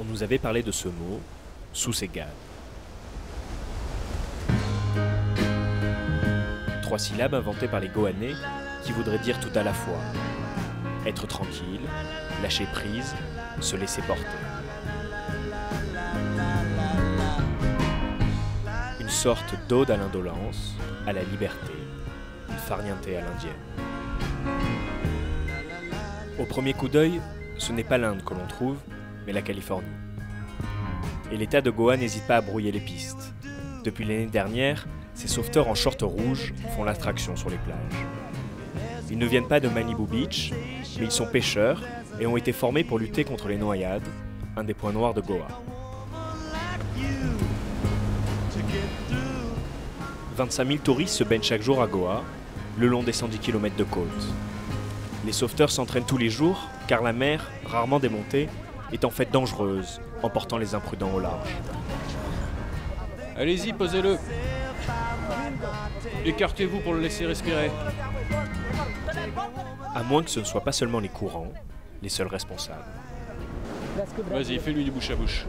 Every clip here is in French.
on nous avait parlé de ce mot, Sousegad. 3 syllabes inventées par les Goanais qui voudraient dire tout à la fois. Être tranquille, lâcher prise, se laisser porter. Une sorte d'ode à l'indolence, à la liberté, une farniente à l'indienne. Au premier coup d'œil, ce n'est pas l'Inde que l'on trouve, mais la Californie. Et l'État de Goa n'hésite pas à brouiller les pistes. Depuis l'année dernière, ces sauveteurs en short rouge font l'attraction sur les plages. Ils ne viennent pas de Malibu Beach, mais ils sont pêcheurs et ont été formés pour lutter contre les noyades, un des points noirs de Goa. 25 000 touristes se baignent chaque jour à Goa, le long des 110 km de côte. Les sauveteurs s'entraînent tous les jours, car la mer, rarement démontée, est en fait dangereuse, emportant les imprudents au large. Allez-y, posez-le. Écartez-vous pour le laisser respirer. À moins que ce ne soit pas seulement les courants, les seuls responsables. Vas-y, fais-lui du bouche à bouche.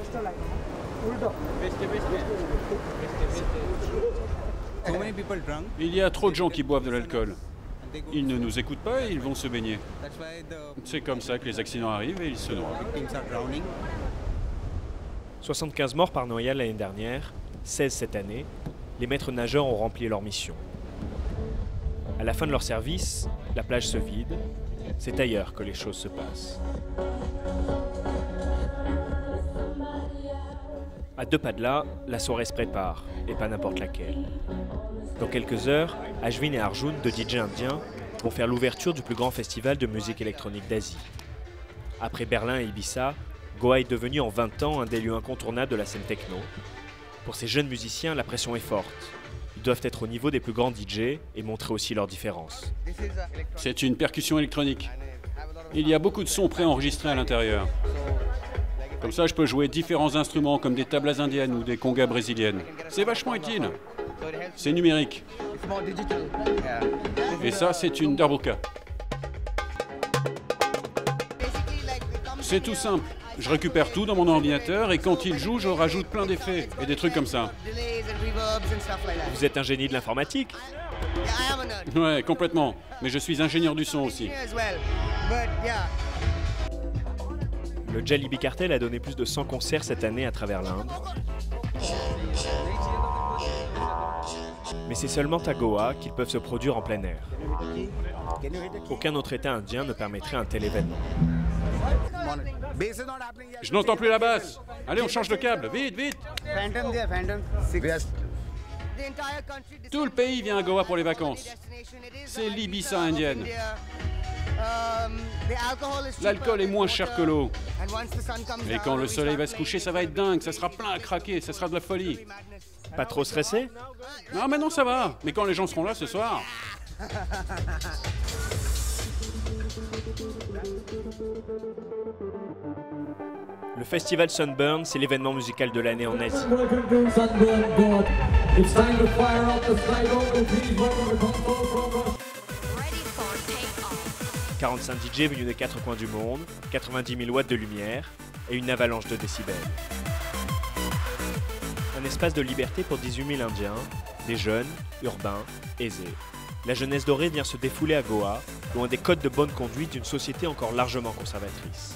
Il y a trop de gens qui boivent de l'alcool. Ils ne nous écoutent pas et ils vont se baigner. C'est comme ça que les accidents arrivent et ils se noient. 75 morts par noyade l'année dernière, 16 cette année, les maîtres nageurs ont rempli leur mission. À la fin de leur service, la plage se vide. C'est ailleurs que les choses se passent. À 2 pas de là, la soirée se prépare, et pas n'importe laquelle. Dans quelques heures, Ashwin et Arjun, 2 DJ indiens, vont faire l'ouverture du plus grand festival de musique électronique d'Asie. Après Berlin et Ibiza, Goa est devenu en 20 ans un des lieux incontournables de la scène techno. Pour ces jeunes musiciens, la pression est forte. Ils doivent être au niveau des plus grands DJ et montrer aussi leurs différences. C'est une percussion électronique. Il y a beaucoup de sons préenregistrés à l'intérieur. Comme ça, je peux jouer différents instruments comme des tablas indiennes ou des congas brésiliennes. C'est vachement utile. C'est numérique. Et ça, c'est une darbuka. C'est tout simple. Je récupère tout dans mon ordinateur et quand il joue, je rajoute plein d'effets et des trucs comme ça. Vous êtes un génie de l'informatique? Ouais, complètement. Mais je suis ingénieur du son aussi. Le Jalebi Cartel a donné plus de 100 concerts cette année à travers l'Inde. Mais c'est seulement à Goa qu'ils peuvent se produire en plein air. Aucun autre État indien ne permettrait un tel événement. Je n'entends plus la basse. Allez, on change de câble. Vite, vite. Tout le pays vient à Goa pour les vacances. C'est l'Ibiza indienne. L'alcool est moins cher que l'eau. Et quand le soleil va se coucher, ça va être dingue. Ça sera plein à craquer. Ça sera de la folie. Pas trop stressé? Non, mais non, ça va. Mais quand les gens seront là ce soir... Le festival Sunburn, c'est l'événement musical de l'année en Asie. 45 DJ venus des 4 coins du monde, 90 000 watts de lumière et une avalanche de décibels. Un espace de liberté pour 18 000 Indiens, des jeunes, urbains, aisés. La jeunesse dorée vient se défouler à Goa, loin des codes de bonne conduite d'une société encore largement conservatrice.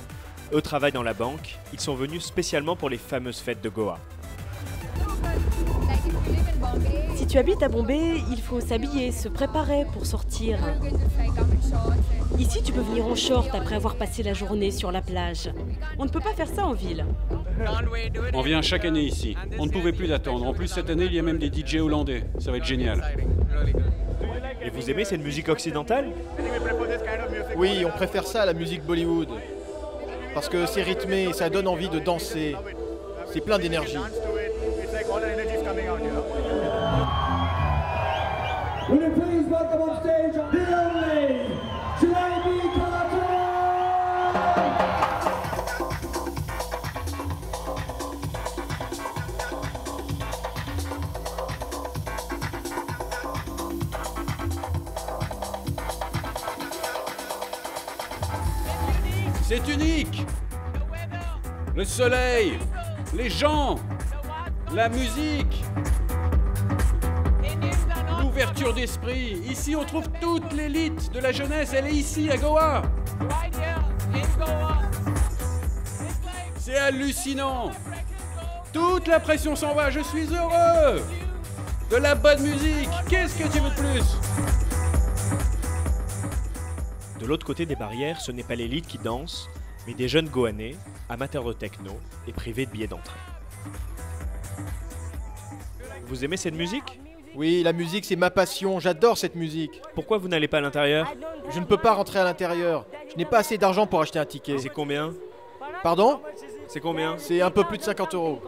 Eux travaillent dans la banque, ils sont venus spécialement pour les fameuses fêtes de Goa. Si tu habites à Bombay, il faut s'habiller, se préparer pour sortir. Ici, tu peux venir en short après avoir passé la journée sur la plage. On ne peut pas faire ça en ville. On vient chaque année ici. On ne pouvait plus d'attendre. En plus, cette année, il y a même des DJ hollandais. Ça va être génial. Et vous aimez cette musique occidentale? Oui, on préfère ça à la musique Bollywood. Parce que c'est rythmé, ça donne envie de danser. C'est plein d'énergie. C'est unique! Le soleil, les gens, la musique, l'ouverture d'esprit. Ici, on trouve toute l'élite de la jeunesse. Elle est ici, à Goa. C'est hallucinant. Toute la pression s'en va. Je suis heureux. De la bonne musique. Qu'est-ce que tu veux de plus? De l'autre côté des barrières, ce n'est pas l'élite qui danse, mais des jeunes Goanais, amateurs de techno et privés de billets d'entrée. Vous aimez cette musique? Oui, la musique c'est ma passion, j'adore cette musique. Pourquoi vous n'allez pas à l'intérieur? Je ne peux pas rentrer à l'intérieur. Je n'ai pas assez d'argent pour acheter un ticket. C'est combien? Pardon? C'est combien? C'est un peu plus de 50 €.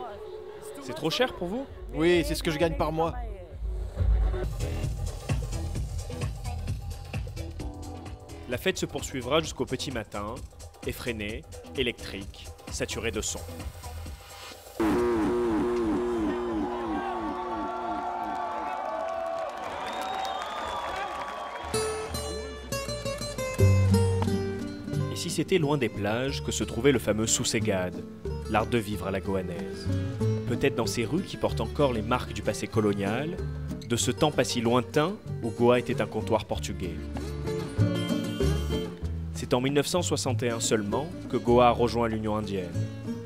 C'est trop cher pour vous? Oui, c'est ce que je gagne par mois. La fête se poursuivra jusqu'au petit matin, effrénée, électrique, saturée de son. Et si c'était loin des plages que se trouvait le fameux Sousegad, l'art de vivre à la goanaise? Peut-être dans ces rues qui portent encore les marques du passé colonial, de ce temps pas si lointain où Goa était un comptoir portugais. C'est en 1961 seulement que Goa a rejoint l'Union indienne.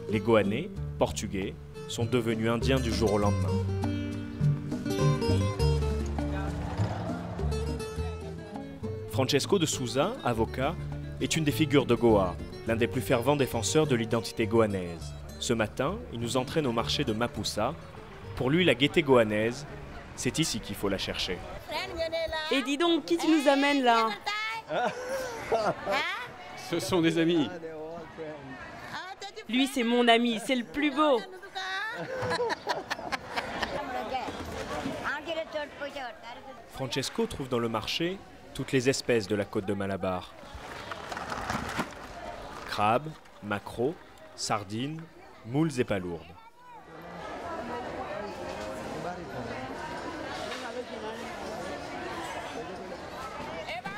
Les Goanais, portugais, sont devenus indiens du jour au lendemain. Francesco de Souza, avocat, est une des figures de Goa, l'un des plus fervents défenseurs de l'identité goanaise. Ce matin, il nous entraîne au marché de Mapusa. Pour lui, la gaieté goanaise, c'est ici qu'il faut la chercher. Et dis donc, qui tu nous amènes là? Ce sont des amis. Lui, c'est mon ami, c'est le plus beau. Francesco trouve dans le marché toutes les espèces de la côte de Malabar. Crabes, maquereaux, sardines, moules et palourdes.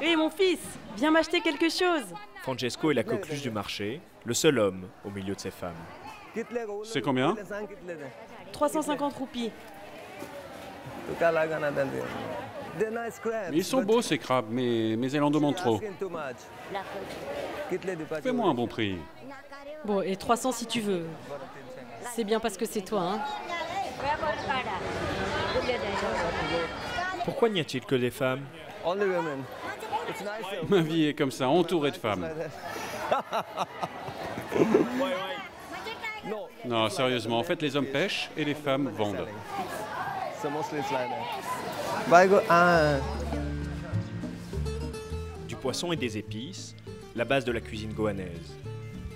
Hé mon fils, viens m'acheter quelque chose. Francesco est la coqueluche du marché, le seul homme au milieu de ses femmes. C'est combien? 350 roupies. Ils sont beaux ces crabes, mais elle en demande trop. Fais-moi un bon prix. Bon, et 300 si tu veux. C'est bien parce que c'est toi, hein. Pourquoi n'y a-t-il que des femmes? Ma vie est comme ça, entourée de femmes. Non, sérieusement, en fait, les hommes pêchent et les femmes vendent. Du poisson et des épices, la base de la cuisine goanaise.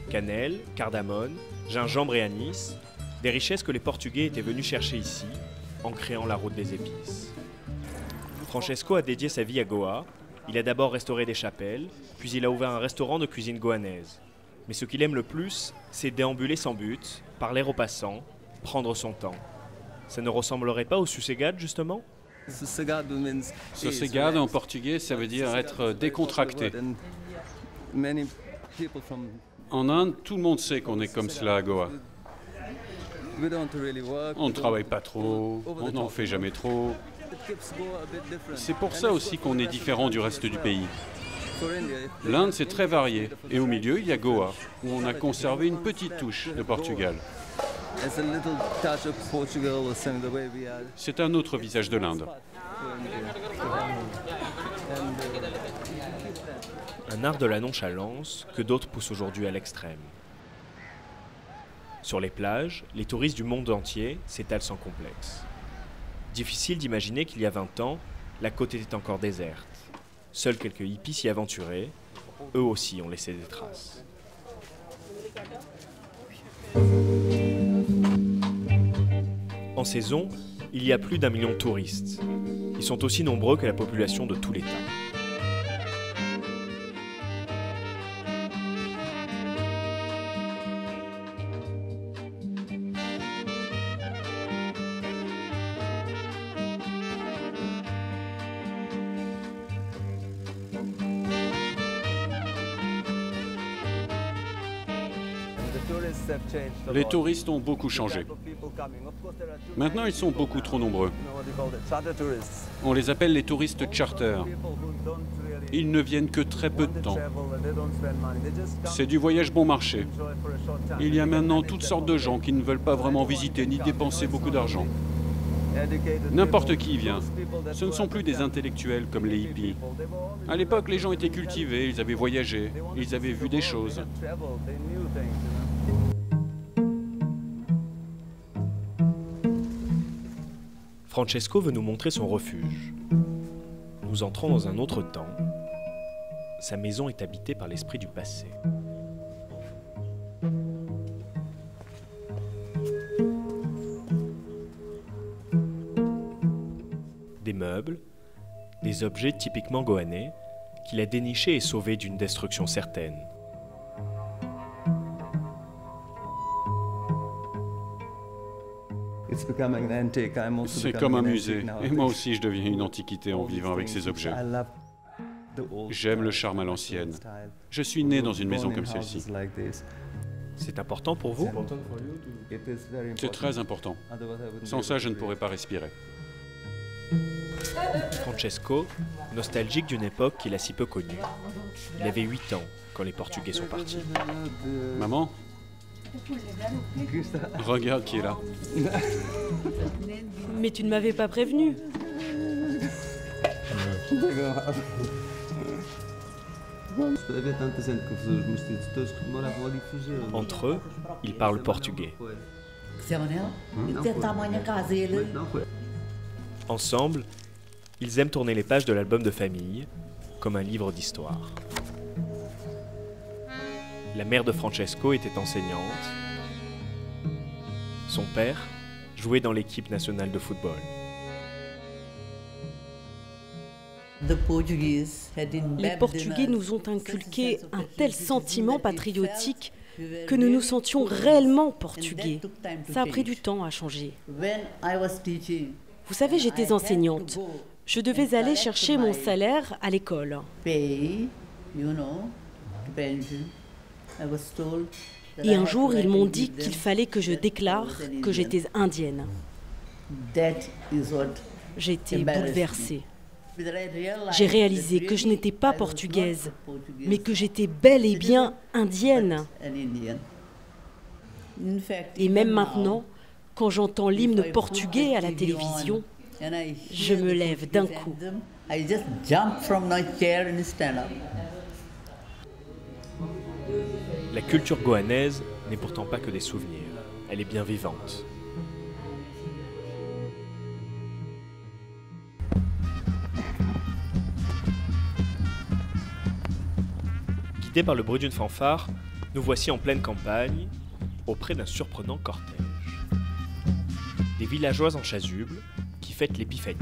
Cannelle, cardamone, gingembre et anis, des richesses que les Portugais étaient venus chercher ici, en créant la route des épices. Francesco a dédié sa vie à Goa. Il a d'abord restauré des chapelles, puis il a ouvert un restaurant de cuisine goanaise. Mais ce qu'il aime le plus, c'est déambuler sans but, parler aux passants, prendre son temps. Ça ne ressemblerait pas au Sossegado, justement? Sossegado en portugais, ça veut dire être décontracté. En Inde, tout le monde sait qu'on est comme cela à Goa. On ne travaille pas trop, on n'en fait jamais trop. C'est pour ça aussi qu'on est différent du reste du pays. L'Inde, c'est très varié. Et au milieu, il y a Goa, où on a conservé une petite touche de Portugal. C'est un autre visage de l'Inde. Un art de la nonchalance que d'autres poussent aujourd'hui à l'extrême. Sur les plages, les touristes du monde entier s'étalent sans complexe. Difficile d'imaginer qu'il y a 20 ans, la côte était encore déserte. Seuls quelques hippies s'y aventuraient, eux aussi ont laissé des traces. En saison, il y a plus d'1 million de touristes. Ils sont aussi nombreux que la population de tout l'État. Les touristes ont beaucoup changé. Maintenant, ils sont beaucoup trop nombreux. On les appelle les touristes charter. Ils ne viennent que très peu de temps. C'est du voyage bon marché. Il y a maintenant toutes sortes de gens qui ne veulent pas vraiment visiter ni dépenser beaucoup d'argent. N'importe qui vient. Ce ne sont plus des intellectuels comme les hippies. À l'époque, les gens étaient cultivés, ils avaient voyagé, ils avaient vu des choses. Francesco veut nous montrer son refuge. Nous entrons dans un autre temps. Sa maison est habitée par l'esprit du passé. Des meubles, des objets typiquement goanais qu'il a dénichés et sauvés d'une destruction certaine. C'est comme un musée, et moi aussi je deviens une antiquité en vivant avec ces objets. J'aime le charme à l'ancienne. Je suis né dans une maison comme celle-ci. C'est important pour vous? C'est très important. Sans ça, je ne pourrais pas respirer. Francesco, nostalgique d'une époque qu'il a si peu connue, il avait 8 ans quand les Portugais sont partis. Maman? Regarde qui est là. Mais tu ne m'avais pas prévenu. Entre eux, ils parlent portugais. Ensemble, ils aiment tourner les pages de l'album de famille, comme un livre d'histoire. La mère de Francesco était enseignante. Son père jouait dans l'équipe nationale de football. Les Portugais nous ont inculqué un tel sentiment patriotique que nous nous sentions réellement portugais. Ça a pris du temps à changer. Vous savez, j'étais enseignante. Je devais aller chercher mon salaire à l'école. Et un jour, ils m'ont dit qu'il fallait que je déclare que j'étais indienne. J'étais bouleversée. J'ai réalisé que je n'étais pas portugaise, mais que j'étais bel et bien indienne. Et même maintenant, quand j'entends l'hymne portugais à la télévision, je me lève d'un coup. La culture goanaise n'est pourtant pas que des souvenirs, elle est bien vivante. Guidés par le bruit d'une fanfare, nous voici en pleine campagne, auprès d'un surprenant cortège. Des villageois en chasuble qui fêtent l'épiphanie.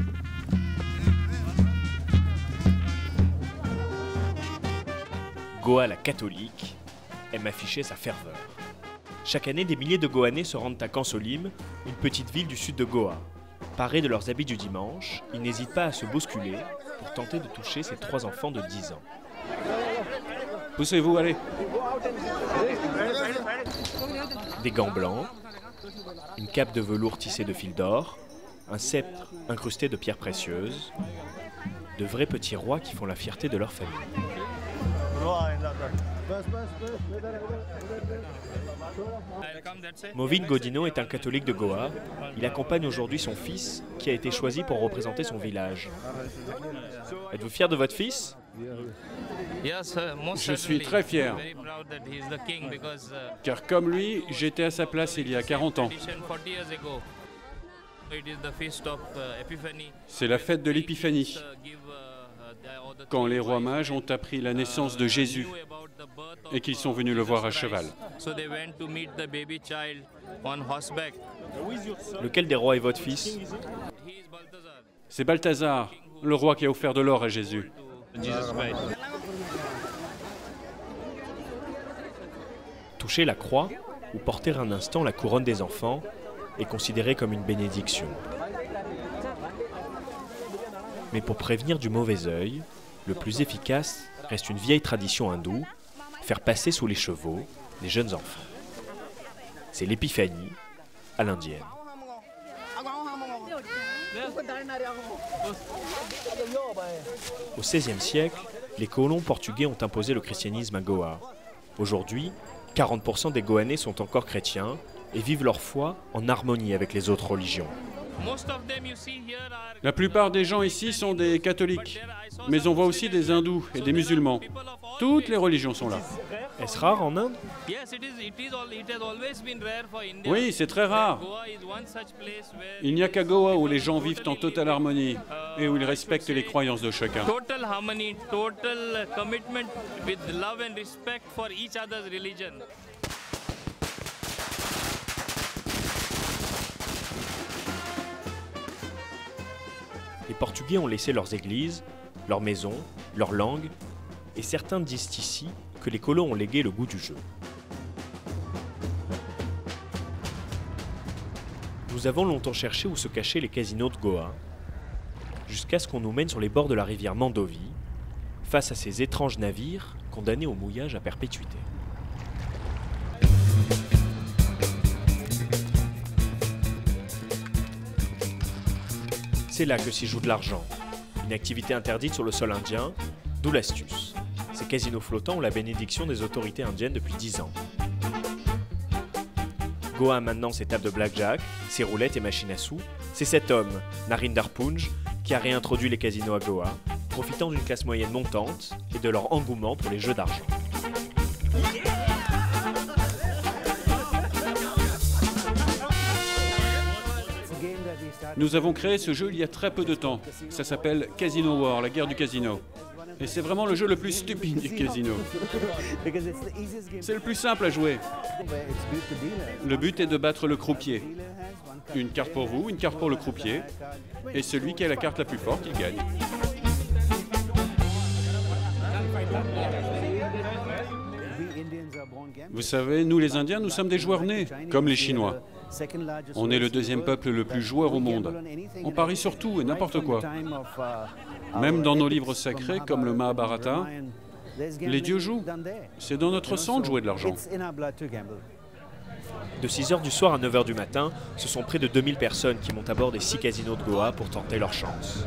Goa la catholique aime afficher sa ferveur. Chaque année, des milliers de Goanais se rendent à Kansolim, une petite ville du sud de Goa. Parés de leurs habits du dimanche, ils n'hésitent pas à se bousculer pour tenter de toucher ces 3 enfants de 10 ans. Poussez-vous, allez. Des gants blancs, une cape de velours tissée de fil d'or, un sceptre incrusté de pierres précieuses, de vrais petits rois qui font la fierté de leur famille. Movin Godino est un catholique de Goa. Il accompagne aujourd'hui son fils qui a été choisi pour représenter son village. Êtes-vous fier de votre fils ? Je suis très fier, car comme lui, j'étais à sa place il y a 40 ans. C'est la fête de l'Épiphanie, quand les rois mages ont appris la naissance de Jésus et qu'ils sont venus le voir à cheval. Lequel des rois est votre fils ? C'est Balthazar, le roi qui a offert de l'or à Jésus. Toucher la croix ou porter un instant la couronne des enfants est considéré comme une bénédiction. Mais pour prévenir du mauvais œil, le plus efficace reste une vieille tradition hindoue, faire passer sous les chevaux les jeunes enfants. C'est l'épiphanie à l'indienne. Au XVIe siècle, les colons portugais ont imposé le christianisme à Goa. Aujourd'hui, 40% des Goanais sont encore chrétiens et vivent leur foi en harmonie avec les autres religions. La plupart des gens ici sont des catholiques, mais on voit aussi des hindous et des musulmans. Toutes les religions sont là. Est-ce rare en Inde? Oui, c'est très rare. Il n'y a qu'à Goa où les gens vivent en totale harmonie et où ils respectent les croyances de chacun. Total harmony, total commitment with love and respect for each other's religion. Les Portugais ont laissé leurs églises, leurs maisons, leurs langues, et certains disent ici que les colons ont légué le goût du jeu. Nous avons longtemps cherché où se cachaient les casinos de Goa, jusqu'à ce qu'on nous mène sur les bords de la rivière Mandovi, face à ces étranges navires condamnés au mouillage à perpétuité. C'est là que s'y joue de l'argent, une activité interdite sur le sol indien, d'où l'astuce. Ces casinos flottants ont la bénédiction des autorités indiennes depuis 10 ans. Goa a maintenant ses tables de blackjack, ses roulettes et machines à sous. C'est cet homme, Narinder Punj, qui a réintroduit les casinos à Goa, profitant d'une classe moyenne montante et de leur engouement pour les jeux d'argent. Nous avons créé ce jeu il y a très peu de temps. Ça s'appelle Casino War, la guerre du casino. Et c'est vraiment le jeu le plus stupide du casino. C'est le plus simple à jouer. Le but est de battre le croupier. Une carte pour vous, une carte pour le croupier. Et celui qui a la carte la plus forte, il gagne. Vous savez, nous les Indiens, nous sommes des joueurs nés, comme les Chinois. On est le deuxième peuple le plus joueur au monde. On parie sur tout et n'importe quoi. Même dans nos livres sacrés, comme le Mahabharata, les dieux jouent. C'est dans notre sang de jouer de l'argent. De 6h du soir à 9h du matin, ce sont près de 2000 personnes qui montent à bord des 6 casinos de Goa pour tenter leur chance.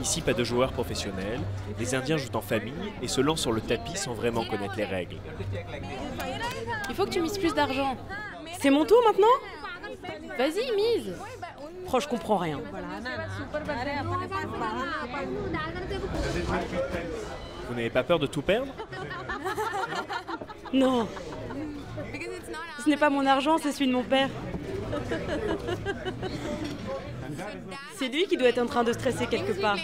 Ici, pas de joueurs professionnels, les Indiens jouent en famille et se lancent sur le tapis sans vraiment connaître les règles. Il faut que tu mises plus d'argent. C'est mon tour maintenant? Vas-y, mise. Oh, je comprends rien. Vous n'avez pas peur de tout perdre? Non. Ce n'est pas mon argent, c'est celui de mon père. C'est lui qui doit être en train de stresser quelque part.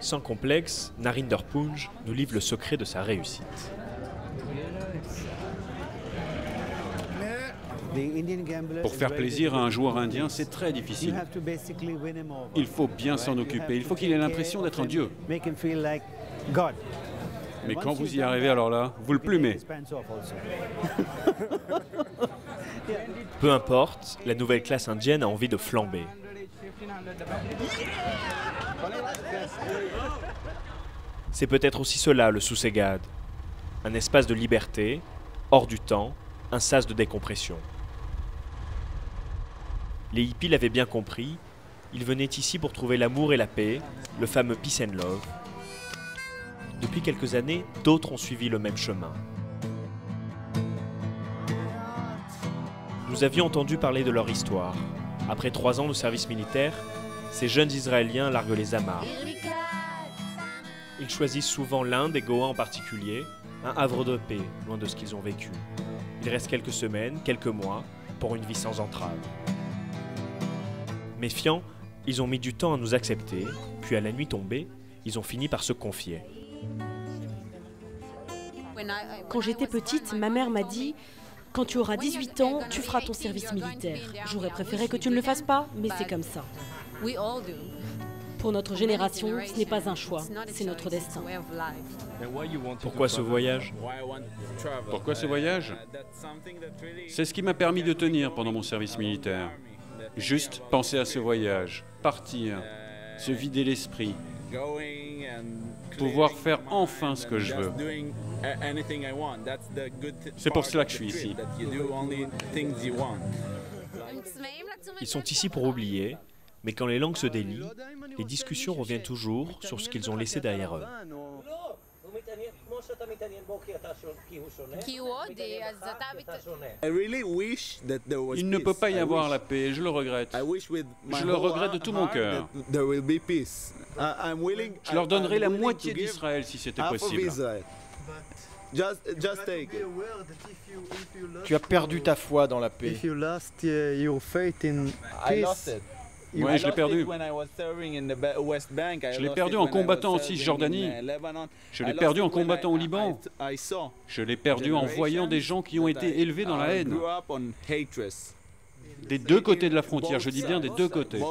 Sans complexe, Narinder Punj nous livre le secret de sa réussite. Pour faire plaisir à un joueur indien, c'est très difficile. Il faut bien s'en occuper. Il faut qu'il ait l'impression d'être un dieu. Mais quand vous y arrivez, alors là, vous le plumez. Peu importe, la nouvelle classe indienne a envie de flamber. C'est peut-être aussi cela le Sousegad, un espace de liberté, hors du temps, un sas de décompression. Les hippies l'avaient bien compris, ils venaient ici pour trouver l'amour et la paix, le fameux peace and love. Depuis quelques années, d'autres ont suivi le même chemin. Nous avions entendu parler de leur histoire. Après 3 ans de service militaire, ces jeunes Israéliens larguent les amarres. Ils choisissent souvent l'Inde et Goa en particulier, un havre de paix, loin de ce qu'ils ont vécu. Il reste quelques semaines, quelques mois, pour une vie sans entrave. Méfiants, ils ont mis du temps à nous accepter, puis à la nuit tombée, ils ont fini par se confier. Quand j'étais petite, ma mère m'a dit « Quand tu auras 18 ans, tu feras ton service militaire. J'aurais préféré que tu ne le fasses pas, mais c'est comme ça. » Pour notre génération, ce n'est pas un choix, c'est notre destin. Pourquoi ce voyage? Pourquoi ce voyage? C'est ce qui m'a permis de tenir pendant mon service militaire. Juste penser à ce voyage, partir, se vider l'esprit. pouvoir faire enfin ce que je veux. C'est pour cela que je suis ici. Ils sont ici pour oublier, mais quand les langues se délient, les discussions reviennent toujours sur ce qu'ils ont laissé derrière eux. Il ne peut pas y avoir la paix, je le regrette. Je le regrette de tout mon cœur. Je leur donnerai la moitié d'Israël si c'était possible. Tu as perdu ta foi dans la paix. Oui, je l'ai perdu. Je l'ai perdu en combattant en Cisjordanie. Je l'ai perdu en combattant au Liban. Je l'ai perdu en voyant des gens qui ont été élevés dans la haine. Des deux côtés de la frontière, je dis bien des deux côtés. À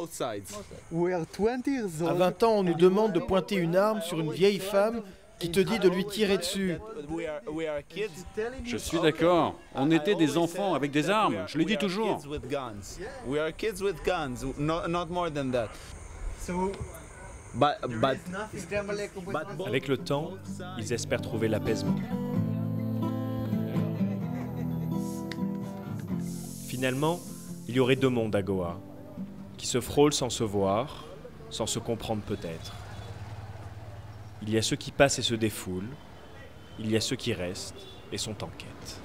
20 ans, on nous demande de pointer une arme sur une vieille femme qui te dit de lui tirer dessus. Je suis d'accord. On était des enfants avec des armes. Je l'ai dit toujours. Avec le temps, ils espèrent trouver l'apaisement. Finalement, il y aurait deux mondes à Goa, qui se frôlent sans se voir, sans se comprendre peut-être. Il y a ceux qui passent et se défoulent, il y a ceux qui restent et sont en quête.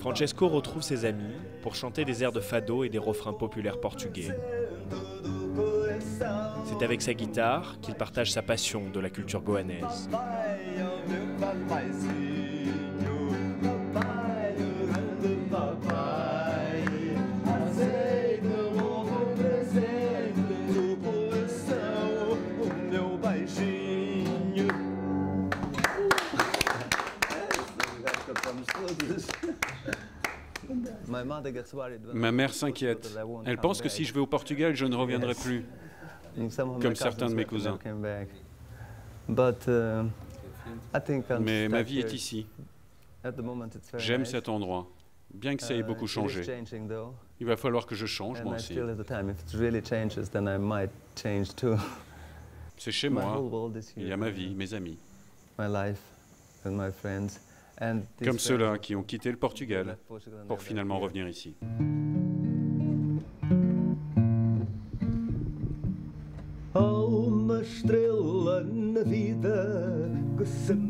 Francesco retrouve ses amis pour chanter des airs de fado et des refrains populaires portugais. C'est avec sa guitare qu'il partage sa passion de la culture goanaise. Ma mère s'inquiète. Elle pense que si je vais au Portugal, je ne reviendrai plus, comme certains de mes cousins. Mais ma vie est ici. J'aime cet endroit, bien que ça ait beaucoup changé. Il va falloir que je change, moi aussi. C'est chez moi. Il y a ma vie, mes amis. Comme ceux-là qui ont quitté le Portugal pour finalement revenir ici.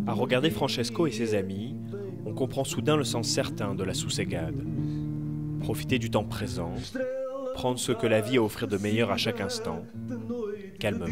À regarder Francesco et ses amis, on comprend soudain le sens certain de la sousségade. Profiter du temps présent, prendre ce que la vie a à offrir de meilleur à chaque instant, calmement.